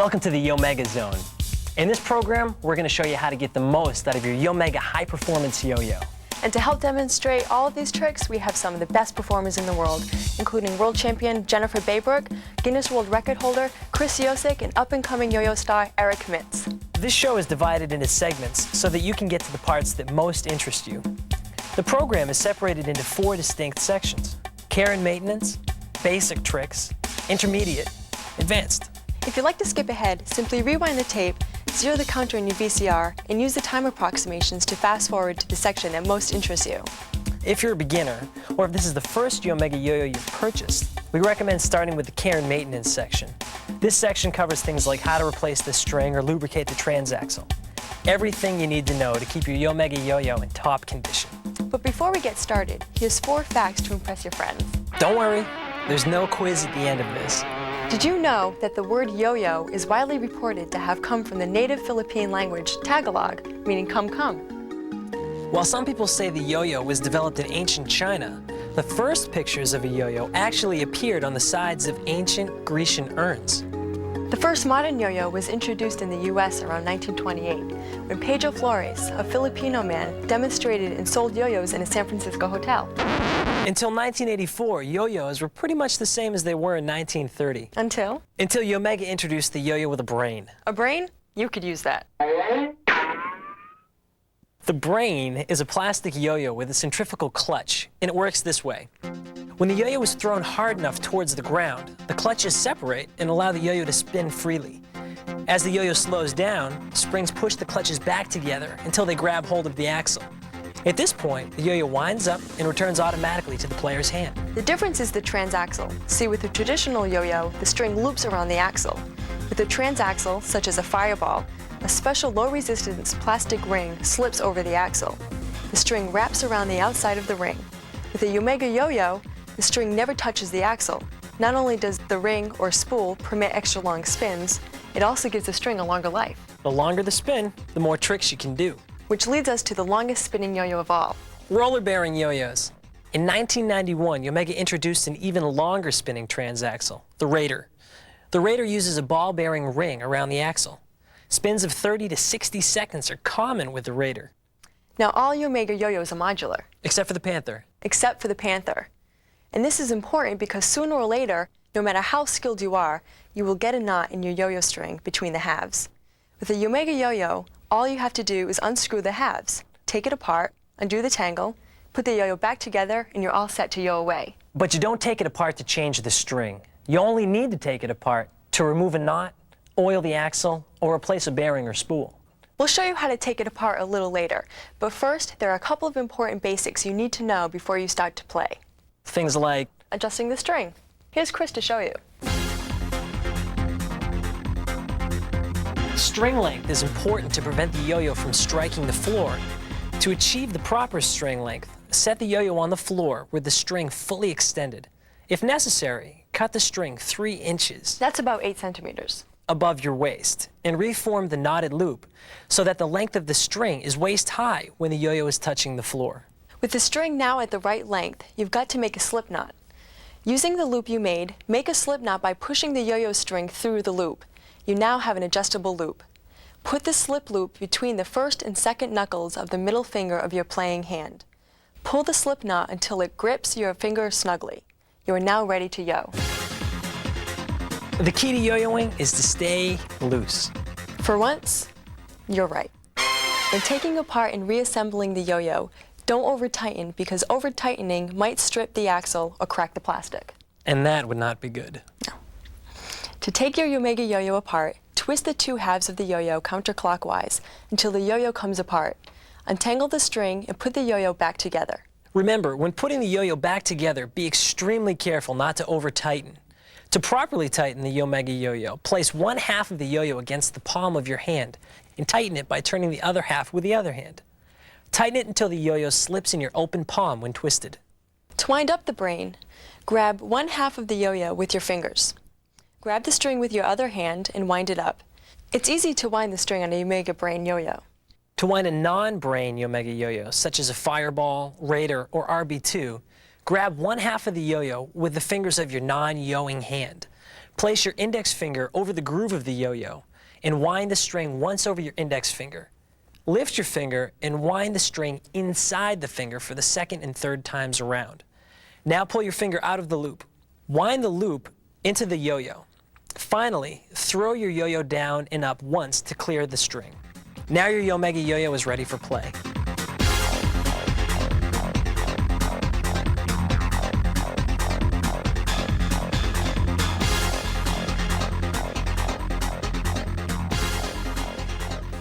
Welcome to the Yomega Zone. In this program, we're going to show you how to get the most out of your Yomega high-performance yo-yo. And to help demonstrate all of these tricks, we have some of the best performers in the world, including world champion Jennifer Baybrook, Guinness World Record holder Chris Yosick, and up-and-coming yo-yo star Eric Mitz. This show is divided into segments so that you can get to the parts that most interest you. The program is separated into 4 distinct sections: care and maintenance, basic tricks, intermediate, advanced. If you'd like to skip ahead, simply rewind the tape, zero the counter in your VCR, and use the time approximations to fast forward to the section that most interests you. If you're a beginner, or if this is the first Yomega yo-yo you've purchased, we recommend starting with the care and maintenance section. This section covers things like how to replace the string or lubricate the transaxle. Everything you need to know to keep your Yomega yo-yo in top condition. But before we get started, here's 4 facts to impress your friends. Don't worry, there's no quiz at the end of this. Did you know that the word yo-yo is widely reported to have come from the native Philippine language Tagalog, meaning come come? While some people say the yo-yo was developed in ancient China, the first pictures of a yo-yo actually appeared on the sides of ancient Grecian urns. The first modern yo-yo was introduced in the U.S. around 1928, when Pedro Flores, a Filipino man, demonstrated and sold yo-yos in a San Francisco hotel. Until 1984, yo-yos were pretty much the same as they were in 1930. Until Yomega introduced the yo-yo with a brain. A brain? You could use that. The brain is a plastic yo-yo with a centrifugal clutch, and it works this way. When the yo-yo is thrown hard enough towards the ground, the clutches separate and allow the yo-yo to spin freely. As the yo-yo slows down, springs push the clutches back together until they grab hold of the axle. At this point, the yo-yo winds up and returns automatically to the player's hand. The difference is the transaxle. See, with a traditional yo-yo, the string loops around the axle. With a transaxle, such as a fireball, a special low-resistance plastic ring slips over the axle. The string wraps around the outside of the ring. With a Yomega yo-yo, the string never touches the axle. Not only does the ring or spool permit extra long spins, it also gives the string a longer life. The longer the spin, the more tricks you can do. Which leads us to the longest spinning yo-yo of all. Roller-bearing yo-yos. In 1991, Yomega introduced an even longer spinning transaxle, the Raider. The Raider uses a ball-bearing ring around the axle. Spins of 30 to 60 seconds are common with the Raider. Now all Yomega yo-yos are modular. Except for the Panther. Except for the Panther. And this is important because sooner or later, no matter how skilled you are, you will get a knot in your yo-yo string between the halves. With a Yomega yo-yo, all you have to do is unscrew the halves, take it apart, undo the tangle, put the yo-yo back together, and you're all set to yo away. But you don't take it apart to change the string. You only need to take it apart to remove a knot, oil the axle, or replace a bearing or spool. We'll show you how to take it apart a little later, but first, there are a couple of important basics you need to know before you start to play. Things like adjusting the string. Here's Chris to show you. String length is important to prevent the yo-yo from striking the floor. To achieve the proper string length, set the yo-yo on the floor with the string fully extended. If necessary, cut the string 3 inches. That's about 8 centimeters. Above your waist, and reform the knotted loop so that the length of the string is waist high when the yo-yo is touching the floor. With the string now at the right length, you've got to make a slip knot. Using the loop you made, make a slip knot by pushing the yo-yo string through the loop. You now have an adjustable loop. Put the slip loop between the first and second knuckles of the middle finger of your playing hand. Pull the slip knot until it grips your finger snugly. You are now ready to yo. The key to yo-yoing is to stay loose. For once, you're right. When taking apart and reassembling the yo-yo, don't over-tighten because over-tightening might strip the axle or crack the plastic. And that would not be good. No. To take your Yomega yo-yo apart, twist the 2 halves of the yo-yo counterclockwise until the yo-yo comes apart. Untangle the string and put the yo-yo back together. Remember, when putting the yo-yo back together, be extremely careful not to over-tighten. To properly tighten the Yomega yo-yo, place 1 half of the yo-yo against the palm of your hand and tighten it by turning the other half with the other hand. Tighten it until the yo-yo slips in your open palm when twisted. To wind up the brain, grab 1 half of the yo-yo with your fingers. Grab the string with your other hand and wind it up. It's easy to wind the string on a Yomega brain yo-yo. To wind a non-brain Yomega yo-yo, such as a Fireball, Raider, or RB2, grab 1 half of the yo-yo with the fingers of your non-yoing hand. Place your index finger over the groove of the yo-yo and wind the string once over your index finger. Lift your finger and wind the string inside the finger for the second and third times around. Now pull your finger out of the loop. Wind the loop into the yo-yo. Finally, throw your yo-yo down and up once to clear the string. Now your Yomega yo-yo is ready for play.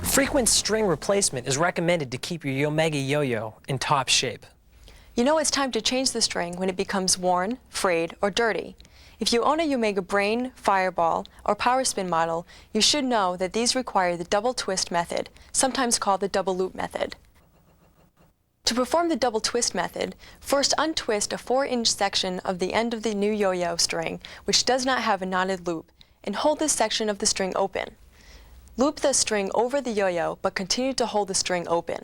Frequent string replacement is recommended to keep your Yomega yo-yo in top shape. You know it's time to change the string when it becomes worn, frayed, or dirty. If you own a Yomega Brain, Fireball, or Power Spin model, you should know that these require the double twist method, sometimes called the double loop method. To perform the double twist method, first untwist a 4-inch section of the end of the new yo-yo string, which does not have a knotted loop, and hold this section of the string open. Loop the string over the yo-yo, but continue to hold the string open.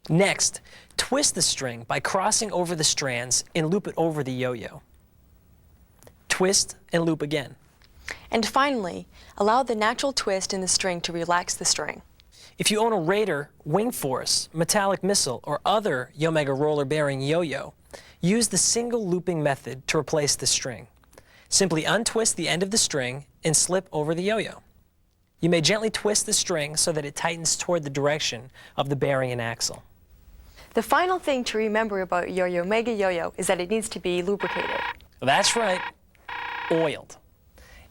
Next, twist the string by crossing over the strands and loop it over the yo-yo. Twist and loop again. And finally, allow the natural twist in the string to relax the string. If you own a Raider, Wing Force, Metallic Missile, or other Yomega roller-bearing yo-yo, use the single looping method to replace the string. Simply untwist the end of the string and slip over the yo-yo. You may gently twist the string so that it tightens toward the direction of the bearing and axle. The final thing to remember about your Yomega yo-yo is that it needs to be lubricated. That's right, oiled.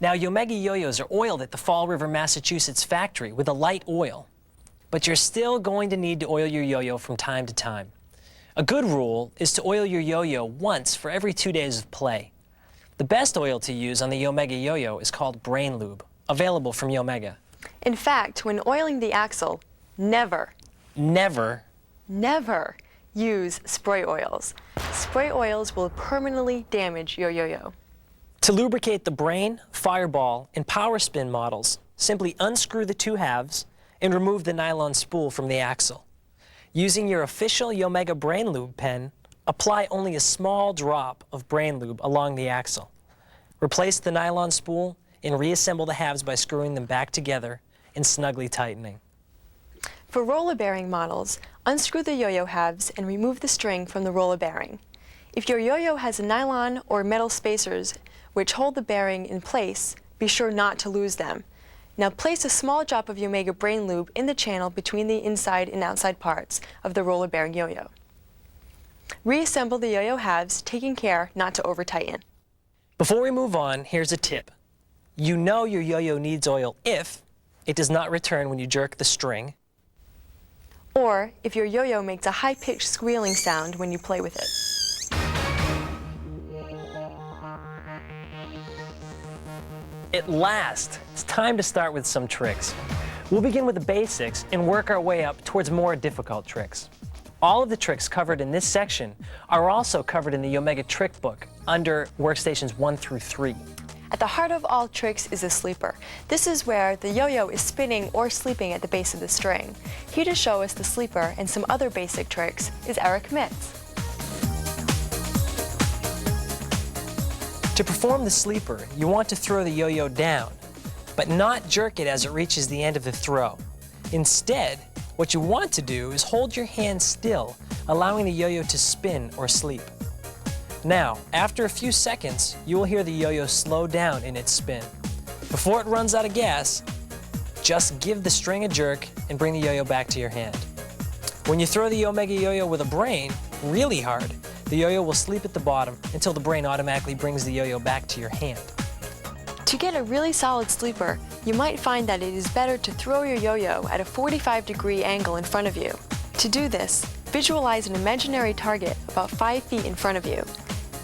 Now, Yomega yo-yos are oiled at the Fall River, Massachusetts factory with a light oil, but you're still going to need to oil your yo-yo from time to time. A good rule is to oil your yo-yo once for every 2 days of play. The best oil to use on the Yomega yo-yo is called Brain Lube, available from Yomega. In fact, when oiling the axle, never use spray oils. Spray oils will permanently damage your yo-yo. To lubricate the Brain, Fireball, and Power Spin models, simply unscrew the two halves and remove the nylon spool from the axle. Using your official Yomega Brain Lube pen, apply only a small drop of Brain Lube along the axle. Replace the nylon spool and reassemble the halves by screwing them back together and snugly tightening. For roller bearing models, unscrew the yo-yo halves and remove the string from the roller bearing. If your yo-yo has nylon or metal spacers which hold the bearing in place, be sure not to lose them. Now place a small drop of Yomega Brain Lube in the channel between the inside and outside parts of the roller bearing yo-yo. Reassemble the yo-yo halves, taking care not to over-tighten. Before we move on, here's a tip. You know your yo-yo needs oil if it does not return when you jerk the string, or if your yo-yo makes a high-pitched squealing sound when you play with it. At last, it's time to start with some tricks. We'll begin with the basics and work our way up towards more difficult tricks. All of the tricks covered in this section are also covered in the Yomega Trick Book under workstations 1 through 3. At the heart of all tricks is a sleeper. This is where the yo-yo is spinning or sleeping at the base of the string. Here to show us the sleeper and some other basic tricks is Eric Mitz. To perform the sleeper, you want to throw the yo-yo down, but not jerk it as it reaches the end of the throw. Instead, what you want to do is hold your hand still, allowing the yo-yo to spin or sleep. Now, after a few seconds, you will hear the yo-yo slow down in its spin. Before it runs out of gas, just give the string a jerk and bring the yo-yo back to your hand. When you throw the Yomega yo-yo with a brain really hard, the yo-yo will sleep at the bottom until the brain automatically brings the yo-yo back to your hand. To get a really solid sleeper, you might find that it is better to throw your yo-yo at a 45-degree angle in front of you. To do this, visualize an imaginary target about 5 feet in front of you.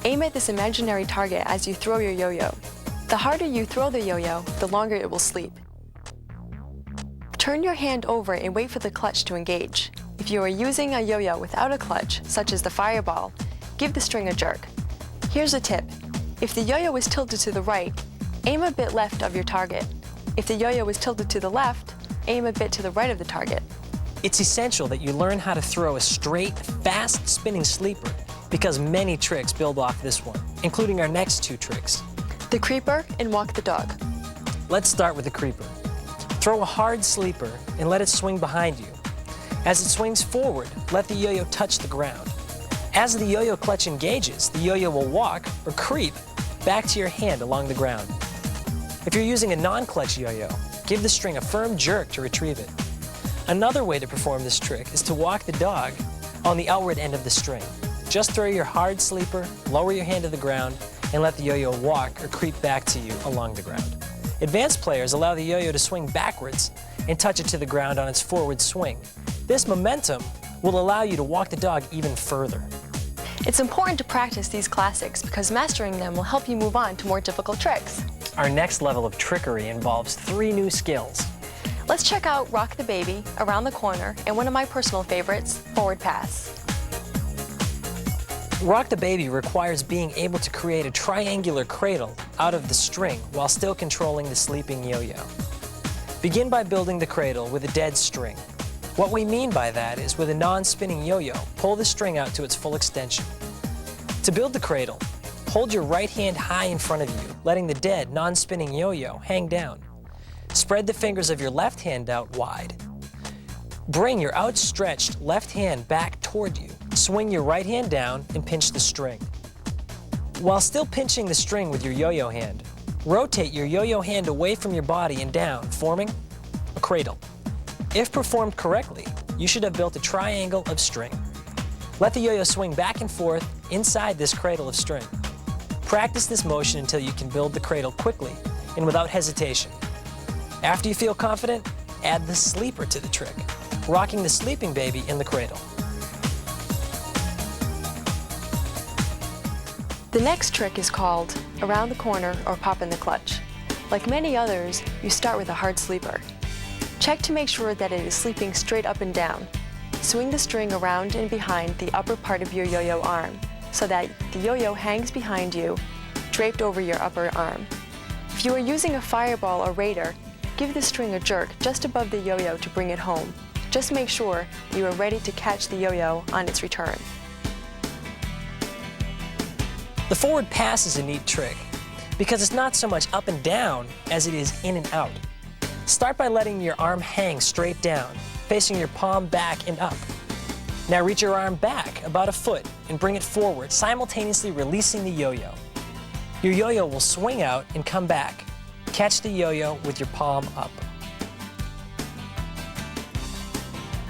Aim at this imaginary target as you throw your yo-yo. The harder you throw the yo-yo, the longer it will sleep. Turn your hand over and wait for the clutch to engage. If you are using a yo-yo without a clutch, such as the Fireball, give the string a jerk. Here's a tip. If the yo-yo is tilted to the right, aim a bit left of your target. If the yo-yo is tilted to the left, aim a bit to the right of the target. It's essential that you learn how to throw a straight, fast-spinning sleeper because many tricks build off this one, including our next two tricks. The creeper and walk the dog. Let's start with the creeper. Throw a hard sleeper and let it swing behind you. As it swings forward, let the yo-yo touch the ground. As the yo-yo clutch engages, the yo-yo will walk or creep back to your hand along the ground. If you're using a non-clutch yo-yo, give the string a firm jerk to retrieve it. Another way to perform this trick is to walk the dog on the outward end of the string. Just throw your hard sleeper, lower your hand to the ground, and let the yo-yo walk or creep back to you along the ground. Advanced players allow the yo-yo to swing backwards and touch it to the ground on its forward swing. This momentum will allow you to walk the dog even further. It's important to practice these classics because mastering them will help you move on to more difficult tricks. Our next level of trickery involves 3 new skills. Let's check out Rock the Baby, Around the Corner, and one of my personal favorites, Forward Pass. Rock the Baby requires being able to create a triangular cradle out of the string while still controlling the sleeping yo-yo. Begin by building the cradle with a dead string. What we mean by that is with a non-spinning yo-yo, pull the string out to its full extension. To build the cradle, hold your right hand high in front of you, letting the dead, non-spinning yo-yo hang down. Spread the fingers of your left hand out wide. Bring your outstretched left hand back toward you. Swing your right hand down and pinch the string. While still pinching the string with your yo-yo hand, rotate your yo-yo hand away from your body and down, forming a cradle. If performed correctly, you should have built a triangle of string. Let the yo-yo swing back and forth inside this cradle of string. Practice this motion until you can build the cradle quickly and without hesitation. After you feel confident, add the sleeper to the trick, rocking the sleeping baby in the cradle. The next trick is called Around the Corner or Pop in the Clutch. Like many others, you start with a hard sleeper. Check to make sure that it is sleeping straight up and down. Swing the string around and behind the upper part of your yo-yo arm so that the yo-yo hangs behind you, draped over your upper arm. If you are using a fireball or raider, give the string a jerk just above the yo-yo to bring it home. Just make sure you are ready to catch the yo-yo on its return. The forward pass is a neat trick because it's not so much up and down as it is in and out. Start by letting your arm hang straight down, facing your palm back and up. Now reach your arm back about a foot and bring it forward, simultaneously releasing the yo-yo. Your yo-yo will swing out and come back. Catch the yo-yo with your palm up.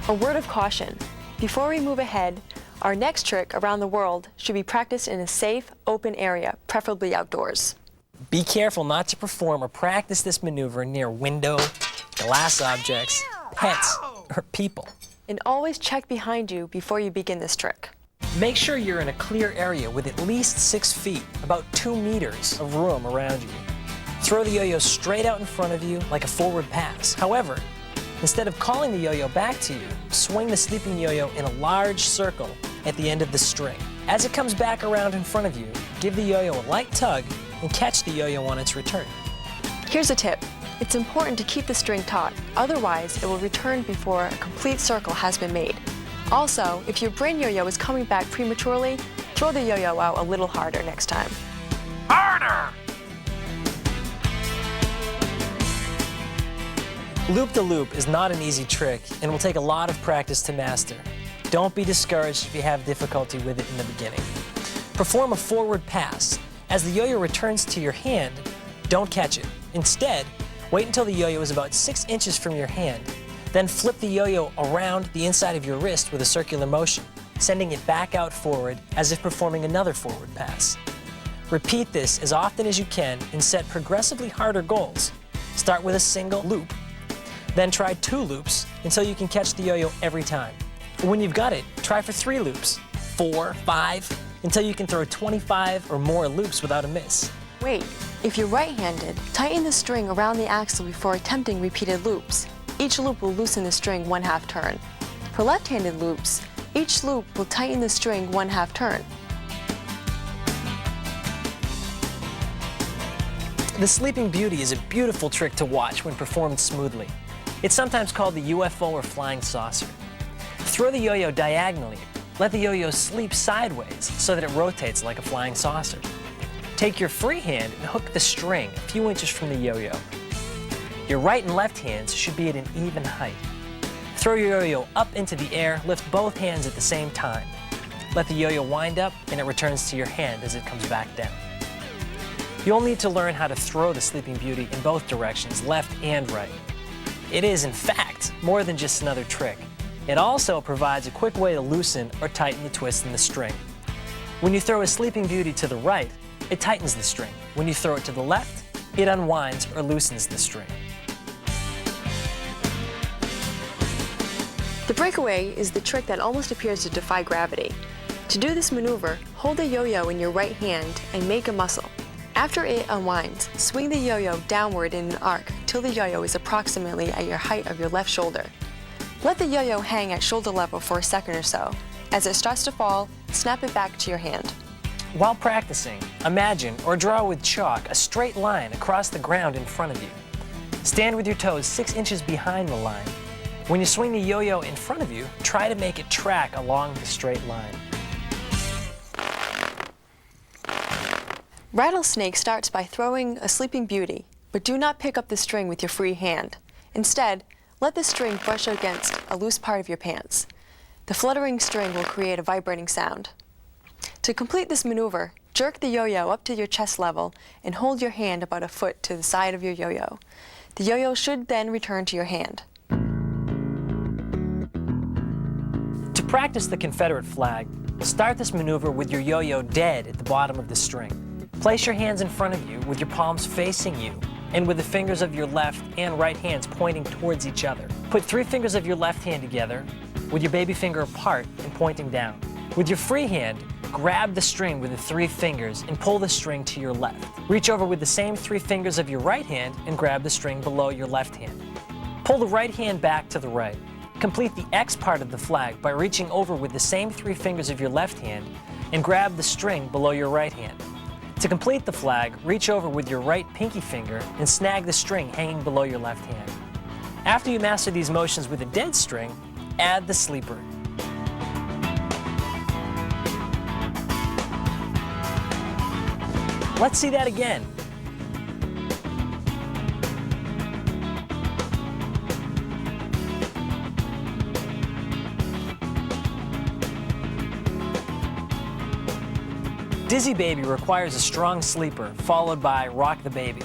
A word of caution. Before we move ahead, our next trick around the world should be practiced in a safe, open area, preferably outdoors. Be careful not to perform or practice this maneuver near window, glass objects, pets, or people. And always check behind you before you begin this trick. Make sure you're in a clear area with at least 6 feet, about 2 meters of room around you. Throw the yo-yo straight out in front of you like a forward pass. However, instead of calling the yo-yo back to you, swing the sleeping yo-yo in a large circle at the end of the string. As it comes back around in front of you, give the yo-yo a light tug and catch the yo-yo on its return. Here's a tip. It's important to keep the string taut, otherwise it will return before a complete circle has been made. Also, if your brain yo-yo is coming back prematurely, throw the yo-yo out a little harder next time. Harder! Loop-the-loop is not an easy trick and will take a lot of practice to master. Don't be discouraged if you have difficulty with it in the beginning. Perform a forward pass. As the yo-yo returns to your hand, don't catch it. Instead, wait until the yo-yo is about 6 inches from your hand. Then flip the yo-yo around the inside of your wrist with a circular motion, sending it back out forward as if performing another forward pass. Repeat this as often as you can and set progressively harder goals. Start with a single loop, then try 2 loops until you can catch the yo-yo every time. When you've got it, try for 3 loops, 4, 5, until you can throw 25 or more loops without a miss. Wait, if you're right-handed, tighten the string around the axle before attempting repeated loops. Each loop will loosen the string 1/2 turn. For left-handed loops, each loop will tighten the string 1/2 turn. The Sleeping Beauty is a beautiful trick to watch when performed smoothly. It's sometimes called the UFO or flying saucer. Throw the yo-yo diagonally. Let the yo-yo sleep sideways so that it rotates like a flying saucer. Take your free hand and hook the string a few inches from the yo-yo. Your right and left hands should be at an even height. Throw your yo-yo up into the air, lift both hands at the same time. Let the yo-yo wind up and it returns to your hand as it comes back down. You'll need to learn how to throw the Sleeping Beauty in both directions, left and right. It is, in fact, more than just another trick. It also provides a quick way to loosen or tighten the twist in the string. When you throw a Sleeping Beauty to the right, it tightens the string. When you throw it to the left, it unwinds or loosens the string. The breakaway is the trick that almost appears to defy gravity. To do this maneuver, hold the yo-yo in your right hand and make a muscle. After it unwinds, swing the yo-yo downward in an arc till the yo-yo is approximately at your height of your left shoulder. Let the yo-yo hang at shoulder level for a second or so. As it starts to fall, snap it back to your hand. While practicing, imagine or draw with chalk a straight line across the ground in front of you. Stand with your toes 6 inches behind the line. When you swing the yo-yo in front of you, try to make it track along the straight line. Rattlesnake starts by throwing a Sleeping Beauty, but do not pick up the string with your free hand. Instead, let the string brush against a loose part of your pants. The fluttering string will create a vibrating sound. To complete this maneuver, jerk the yo-yo up to your chest level and hold your hand about a foot to the side of your yo-yo. The yo-yo should then return to your hand. To practice the Confederate flag, start this maneuver with your yo-yo dead at the bottom of the string. Place your hands in front of you with your palms facing you and with the fingers of your left and right hands pointing towards each other. Put 3 fingers of your left hand together with your baby finger apart and pointing down. With your free hand, grab the string with the 3 fingers and pull the string to your left. Reach over with the same 3 fingers of your right hand and grab the string below your left hand. Pull the right hand back to the right. Complete the X part of the flag by reaching over with the same 3 fingers of your left hand and grab the string below your right hand. To complete the flag, reach over with your right pinky finger and snag the string hanging below your left hand. After you master these motions with a dead string, add the sleeper. Let's see that again. Dizzy Baby requires a strong sleeper, followed by Rock the Baby.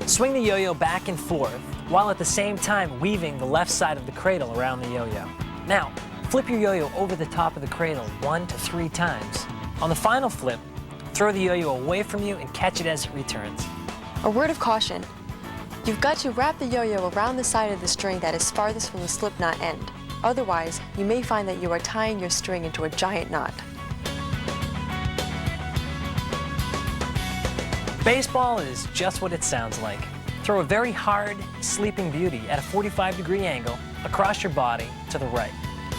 Swing the yo-yo back and forth, while at the same time weaving the left side of the cradle around the yo-yo. Now, flip your yo-yo over the top of the cradle 1 to 3 times. On the final flip, throw the yo-yo away from you and catch it as it returns. A word of caution. You've got to wrap the yo-yo around the side of the string that is farthest from the slip knot end. Otherwise, you may find that you are tying your string into a giant knot. Baseball is just what it sounds like. Throw a very hard Sleeping Beauty at a 45-degree angle across your body to the right.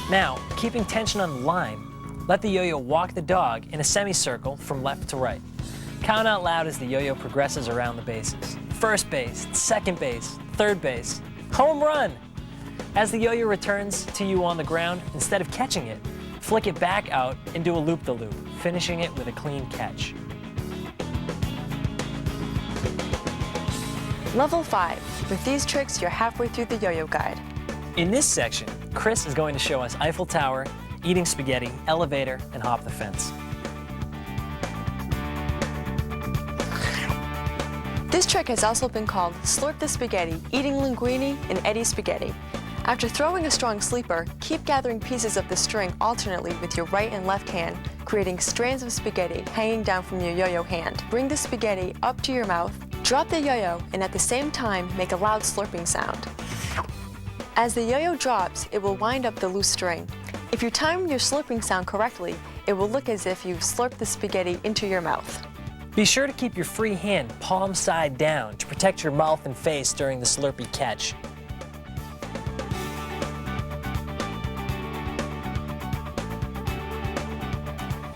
Now, keeping tension on the line, let the yo-yo walk the dog in a semicircle from left to right. Count out loud as the yo-yo progresses around the bases. First base, second base, third base, home run! As the yo-yo returns to you on the ground, instead of catching it, flick it back out and do a loop-the-loop, finishing it with a clean catch. Level 5. With these tricks, you're halfway through the yo-yo guide. In this section, Chris is going to show us Eiffel Tower, eating spaghetti, elevator, and hop the fence. This trick has also been called Slurp the Spaghetti, Eating Linguine, and Eddie Spaghetti. After throwing a strong sleeper, keep gathering pieces of the string alternately with your right and left hand, creating strands of spaghetti hanging down from your yo-yo hand. Bring the spaghetti up to your mouth, drop the yo-yo, and at the same time, make a loud slurping sound. As the yo-yo drops, it will wind up the loose string. If you time your slurping sound correctly, it will look as if you've slurped the spaghetti into your mouth. Be sure to keep your free hand palm side down to protect your mouth and face during the slurpy catch.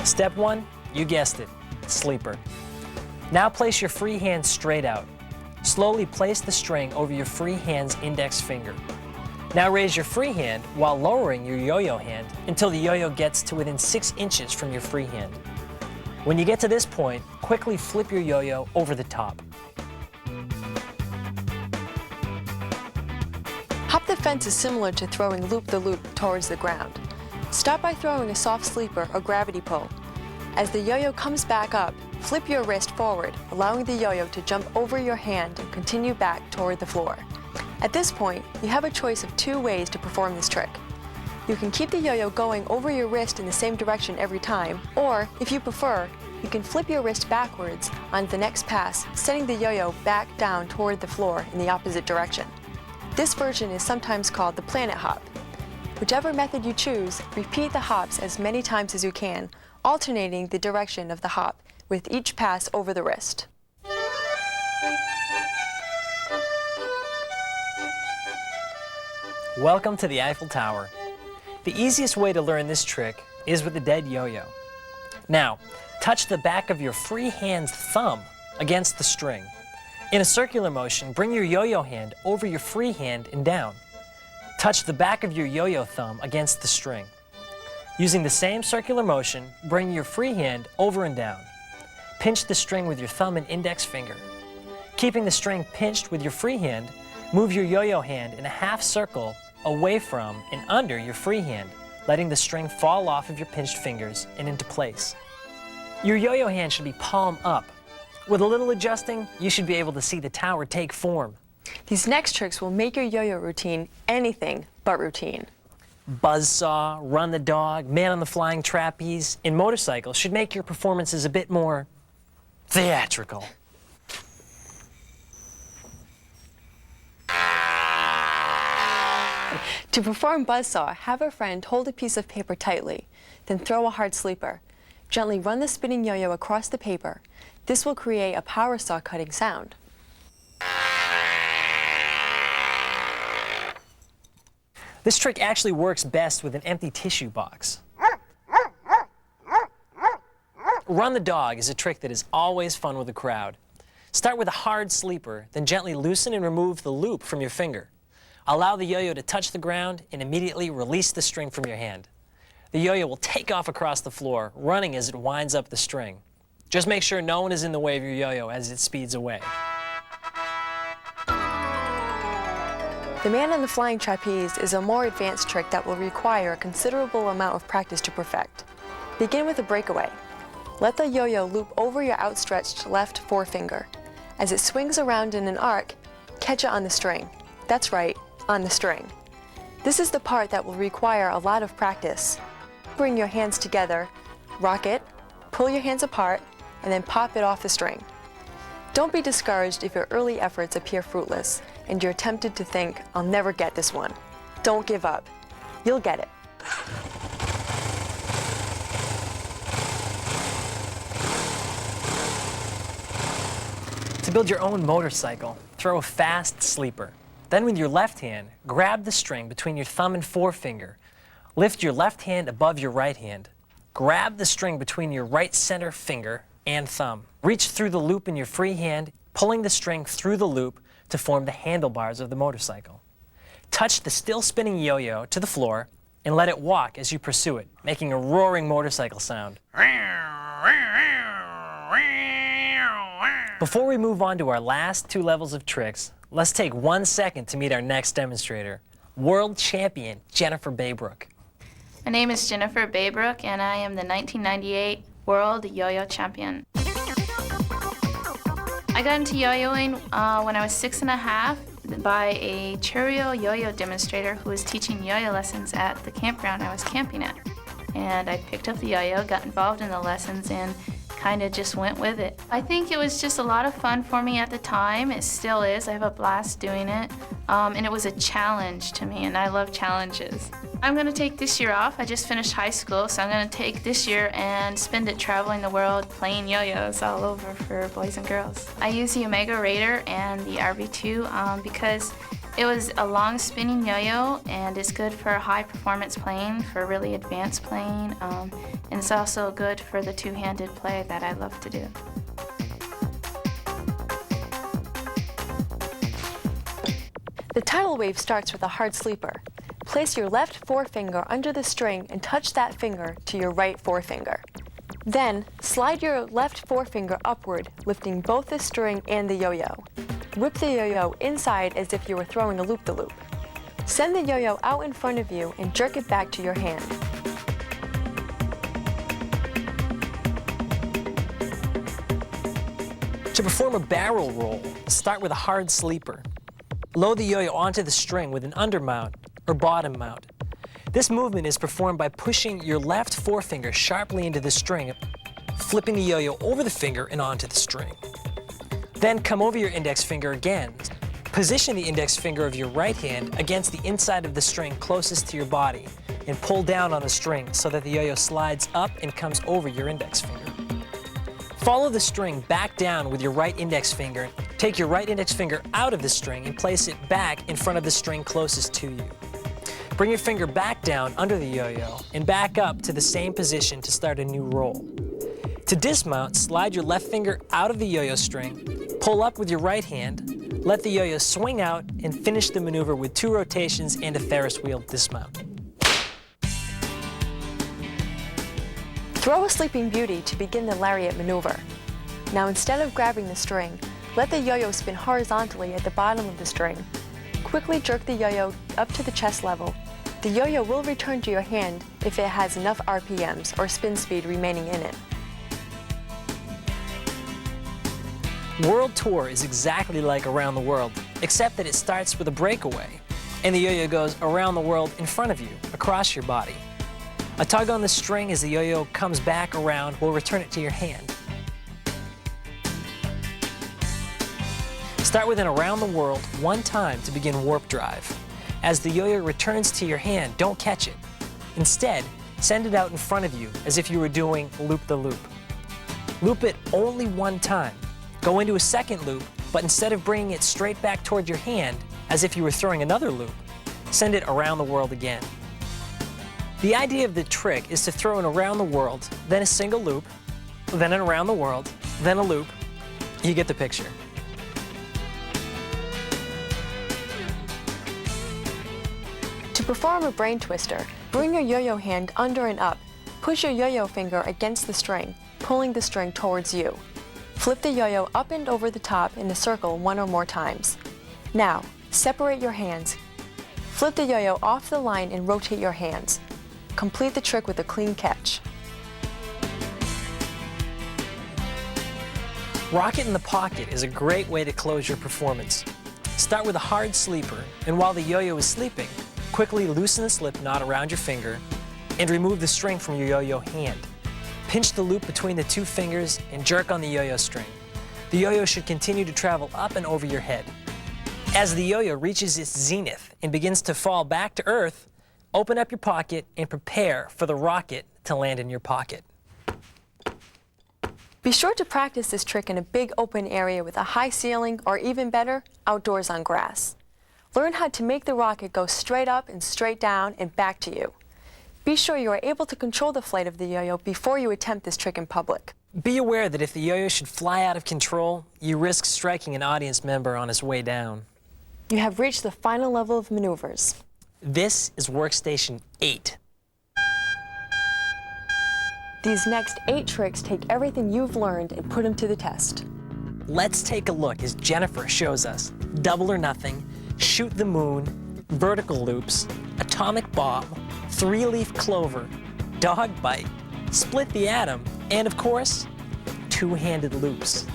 Step 1, you guessed it, sleeper. Now place your free hand straight out. Slowly place the string over your free hand's index finger. Now raise your free hand while lowering your yo-yo hand until the yo-yo gets to within 6 inches from your free hand. When you get to this point, quickly flip your yo-yo over the top. Hop the fence is similar to throwing loop-the-loop towards the ground. Start by throwing a soft sleeper or gravity pull. As the yo-yo comes back up, flip your wrist forward, allowing the yo-yo to jump over your hand and continue back toward the floor. At this point, you have a choice of 2 ways to perform this trick. You can keep the yo-yo going over your wrist in the same direction every time, or, if you prefer, you can flip your wrist backwards on the next pass, sending the yo-yo back down toward the floor in the opposite direction. This version is sometimes called the planet hop. Whichever method you choose, repeat the hops as many times as you can, alternating the direction of the hop with each pass over the wrist. Welcome to the Eiffel Tower. The easiest way to learn this trick is with the dead yo-yo. Now, touch the back of your free hand's thumb against the string. In a circular motion, bring your yo-yo hand over your free hand and down. Touch the back of your yo-yo thumb against the string. Using the same circular motion, bring your free hand over and down. Pinch the string with your thumb and index finger. Keeping the string pinched with your free hand, move your yo-yo hand in a half circle away from and under your free hand, letting the string fall off of your pinched fingers and into place. Your yo-yo hand should be palm up. With a little adjusting, you should be able to see the tower take form. These next tricks will make your yo-yo routine anything but routine. Buzzsaw, run the dog, man on the flying trapeze, and motorcycle should make your performances a bit more theatrical. To perform buzzsaw, have a friend hold a piece of paper tightly, then throw a hard sleeper. Gently run the spinning yo-yo across the paper. This will create a power saw cutting sound. This trick actually works best with an empty tissue box. Run the dog is a trick that is always fun with a crowd. Start with a hard sleeper, then gently loosen and remove the loop from your finger. Allow the yo-yo to touch the ground and immediately release the string from your hand. The yo-yo will take off across the floor, running as it winds up the string. Just make sure no one is in the way of your yo-yo as it speeds away. The man on the flying trapeze is a more advanced trick that will require a considerable amount of practice to perfect. Begin with a breakaway. Let the yo-yo loop over your outstretched left forefinger. As it swings around in an arc, catch it on the string. That's right, on the string. This is the part that will require a lot of practice. Bring your hands together, rock it, pull your hands apart, and then pop it off the string. Don't be discouraged if your early efforts appear fruitless and you're tempted to think, I'll never get this one. Don't give up. You'll get it. To build your own motorcycle, throw a fast sleeper. Then with your left hand, grab the string between your thumb and forefinger. Lift your left hand above your right hand. Grab the string between your right center finger and thumb. Reach through the loop in your free hand, pulling the string through the loop to form the handlebars of the motorcycle. Touch the still spinning yo-yo to the floor and let it walk as you pursue it, making a roaring motorcycle sound. Before we move on to our last 2 levels of tricks, let's take 1 second to meet our next demonstrator, world champion Jennifer Baybrook. My name is Jennifer Baybrook, and I am the 1998 World Yo-Yo Champion. I got into yo-yoing when I was 6.5 by a Cheerio yo-yo demonstrator who was teaching yo-yo lessons at the campground I was camping at. And I picked up the yo-yo, got involved in the lessons, and kind of just went with it. I think it was just a lot of fun for me at the time. It still is. I have a blast doing it. And it was a challenge to me, and I love challenges. I'm going to take this year off. I just finished high school, so I'm going to take this year and spend it traveling the world playing yo-yos all over for boys and girls. I use the Yomega Raider and the RB2 because it was a long spinning yo-yo, and it's good for high performance playing, for really advanced playing, and it's also good for the two-handed play that I love to do. The tidal wave starts with a hard sleeper. Place your left forefinger under the string and touch that finger to your right forefinger. Then, slide your left forefinger upward, lifting both the string and the yo-yo. Whip the yo-yo inside as if you were throwing a loop-the-loop. Send the yo-yo out in front of you and jerk it back to your hand. To perform a barrel roll, start with a hard sleeper. Load the yo-yo onto the string with an undermount or bottom mount. This movement is performed by pushing your left forefinger sharply into the string, flipping the yo-yo over the finger and onto the string. Then come over your index finger again. Position the index finger of your right hand against the inside of the string closest to your body and pull down on the string so that the yo-yo slides up and comes over your index finger. Follow the string back down with your right index finger. Take your right index finger out of the string and place it back in front of the string closest to you. Bring your finger back down under the yo-yo and back up to the same position to start a new roll. To dismount, slide your left finger out of the yo-yo string, pull up with your right hand, let the yo-yo swing out, and finish the maneuver with 2 rotations and a Ferris wheel dismount. Throw a Sleeping Beauty to begin the lariat maneuver. Now instead of grabbing the string, let the yo-yo spin horizontally at the bottom of the string. Quickly jerk the yo-yo up to the chest level. The yo-yo will return to your hand if it has enough RPMs or spin speed remaining in it. World Tour is exactly like Around the World, except that it starts with a breakaway, and the yo-yo goes around the world in front of you, across your body. A tug on the string as the yo-yo comes back around will return it to your hand. Start with an around the world one time to begin warp drive. As the yo-yo returns to your hand, don't catch it. Instead, send it out in front of you as if you were doing loop-the-loop. Loop it only one time. Go into a second loop, but instead of bringing it straight back toward your hand as if you were throwing another loop, send it around the world again. The idea of the trick is to throw an around the world, then a single loop, then an around the world, then a loop. You get the picture. To perform a brain twister, bring your yo-yo hand under and up. Push your yo-yo finger against the string, pulling the string towards you. Flip the yo-yo up and over the top in a circle 1 or more times. Now, separate your hands. Flip the yo-yo off the line and rotate your hands. Complete the trick with a clean catch. Rocket in the pocket is a great way to close your performance. Start with a hard sleeper, and while the yo-yo is sleeping, quickly loosen the slip knot around your finger and remove the string from your yo-yo hand. Pinch the loop between the 2 fingers and jerk on the yo-yo string. The yo-yo should continue to travel up and over your head. As the yo-yo reaches its zenith and begins to fall back to earth, open up your pocket and prepare for the rocket to land in your pocket. Be sure to practice this trick in a big open area with a high ceiling, or even better, outdoors on grass. Learn how to make the rocket go straight up and straight down and back to you. Be sure you are able to control the flight of the yo-yo before you attempt this trick in public. Be aware that if the yo-yo should fly out of control, you risk striking an audience member on his way down. You have reached the final level of maneuvers. This is Workstation 8. These next 8 tricks take everything you've learned and put them to the test. Let's take a look as Jennifer shows us double or nothing, shoot the moon, vertical loops, atomic bomb, 3-leaf clover, dog bite, split the atom, and of course, 2-handed loops.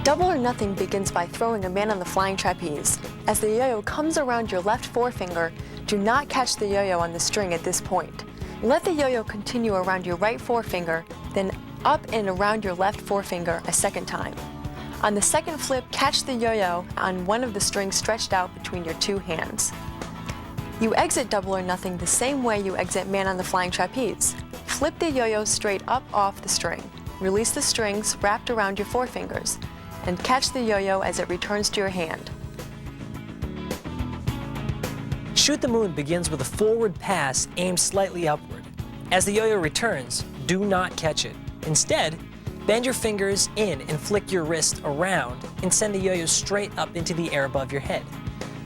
Double or nothing begins by throwing a man on the flying trapeze. As the yo-yo comes around your left forefinger, do not catch the yo-yo on the string at this point. Let the yo-yo continue around your right forefinger, then up and around your left forefinger a second time. On the second flip, catch the yo-yo on one of the strings stretched out between your 2 hands. You exit double or nothing the same way you exit man on the flying trapeze. Flip the yo-yo straight up off the string. Release the strings wrapped around your forefingers, and catch the yo-yo as it returns to your hand. Shoot the moon begins with a forward pass aimed slightly upward. As the yo-yo returns, do not catch it. Instead, bend your fingers in and flick your wrist around and send the yo-yo straight up into the air above your head.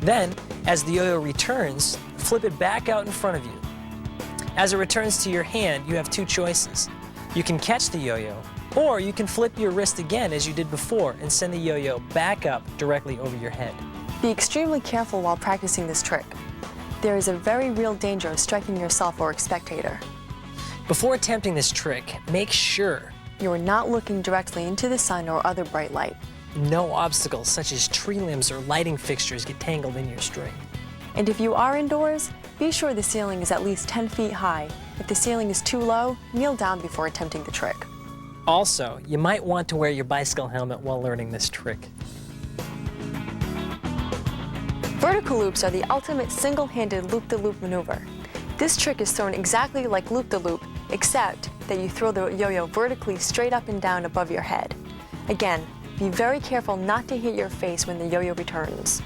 Then, as the yo-yo returns, flip it back out in front of you. As it returns to your hand, you have two choices. You can catch the yo-yo, or you can flip your wrist again as you did before and send the yo-yo back up directly over your head. Be extremely careful while practicing this trick. There is a very real danger of striking yourself or a spectator. Before attempting this trick, make sure You are not looking directly into the sun or other bright light. no obstacles such as tree limbs or lighting fixtures get tangled in your string. And if you are indoors, be sure the ceiling is at least 10 feet high. If the ceiling is too low, kneel down before attempting the trick. Also, you might want to wear your bicycle helmet while learning this trick. Vertical loops are the ultimate single-handed loop-the-loop maneuver. This trick is thrown exactly like loop-the-loop, except that you throw the yo-yo vertically straight up and down above your head. Again, be very careful not to hit your face when the yo-yo returns.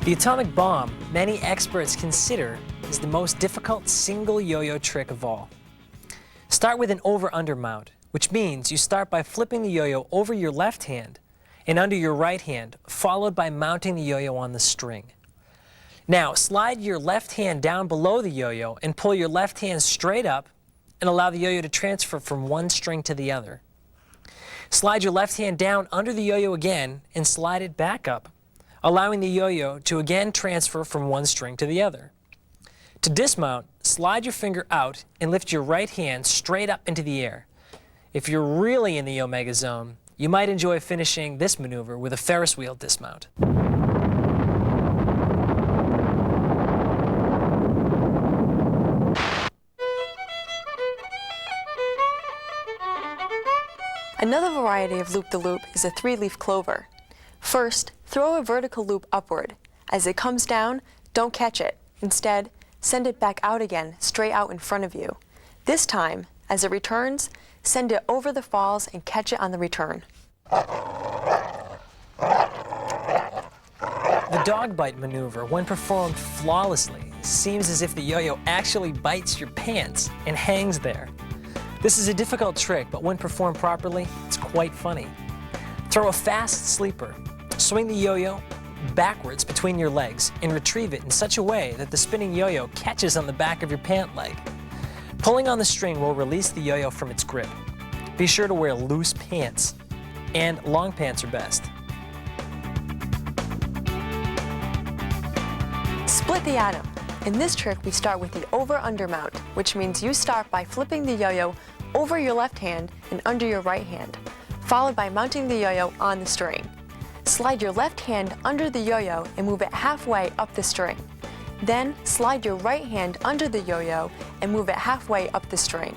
The atomic bomb, many experts consider, is the most difficult single yo-yo trick of all. Start with an over-under mount, which means you start by flipping the yo-yo over your left hand and under your right hand, followed by mounting the yo-yo on the string. Now, slide your left hand down below the yo-yo and pull your left hand straight up and allow the yo-yo to transfer from one string to the other. Slide your left hand down under the yo-yo again and slide it back up, allowing the yo-yo to again transfer from one string to the other. To dismount, slide your finger out and lift your right hand straight up into the air. If you're really in the Yomega zone, you might enjoy finishing this maneuver with a Ferris wheel dismount. Another variety of loop-the-loop is a three-leaf clover. First, throw a vertical loop upward. As it comes down, don't catch it. Instead, send it back out again, straight out in front of you. This time, as it returns, send it over the falls and catch it on the return. The dog bite maneuver, when performed flawlessly, seems as if the yo-yo actually bites your pants and hangs there. This is a difficult trick, but when performed properly, it's quite funny. Throw a fast sleeper. Swing the yo-yo backwards between your legs and retrieve it in such a way that the spinning yo-yo catches on the back of your pant leg. Pulling on the string will release the yo-yo from its grip. Be sure to wear loose pants, and long pants are best. Split the atom. In this trick, we start with the over-under mount, which means you start by flipping the yo-yo over your left hand and under your right hand, followed by mounting the yo-yo on the string. Slide your left hand under the yo-yo and move it halfway up the string. Then slide your right hand under the yo-yo and move it halfway up the string.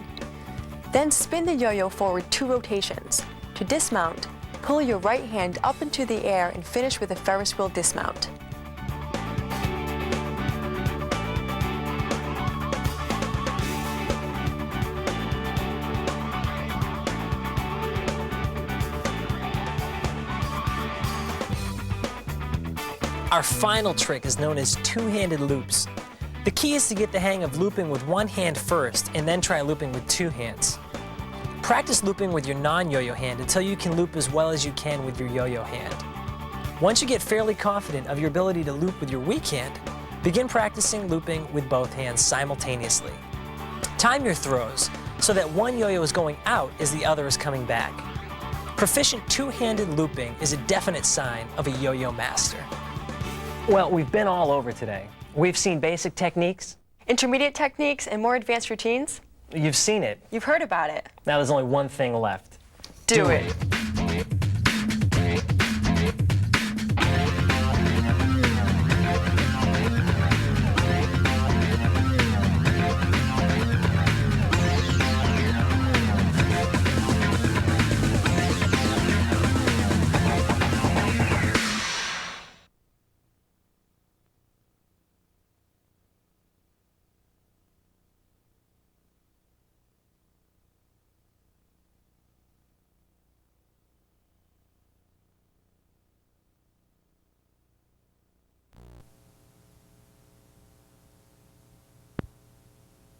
Then spin the yo-yo forward 2 rotations. To dismount, pull your right hand up into the air and finish with a Ferris wheel dismount. Our final trick is known as two-handed loops. The key is to get the hang of looping with one hand first and then try looping with 2 hands. Practice looping with your non-yo-yo hand until you can loop as well as you can with your yo-yo hand. Once you get fairly confident of your ability to loop with your weak hand, begin practicing looping with both hands simultaneously. Time your throws so that one yo-yo is going out as the other is coming back. Proficient two-handed looping is a definite sign of a yo-yo master. Well, we've been all over today. We've seen basic techniques. Intermediate techniques and more advanced routines? You've seen it. You've heard about it. Now there's only one thing left. Do it.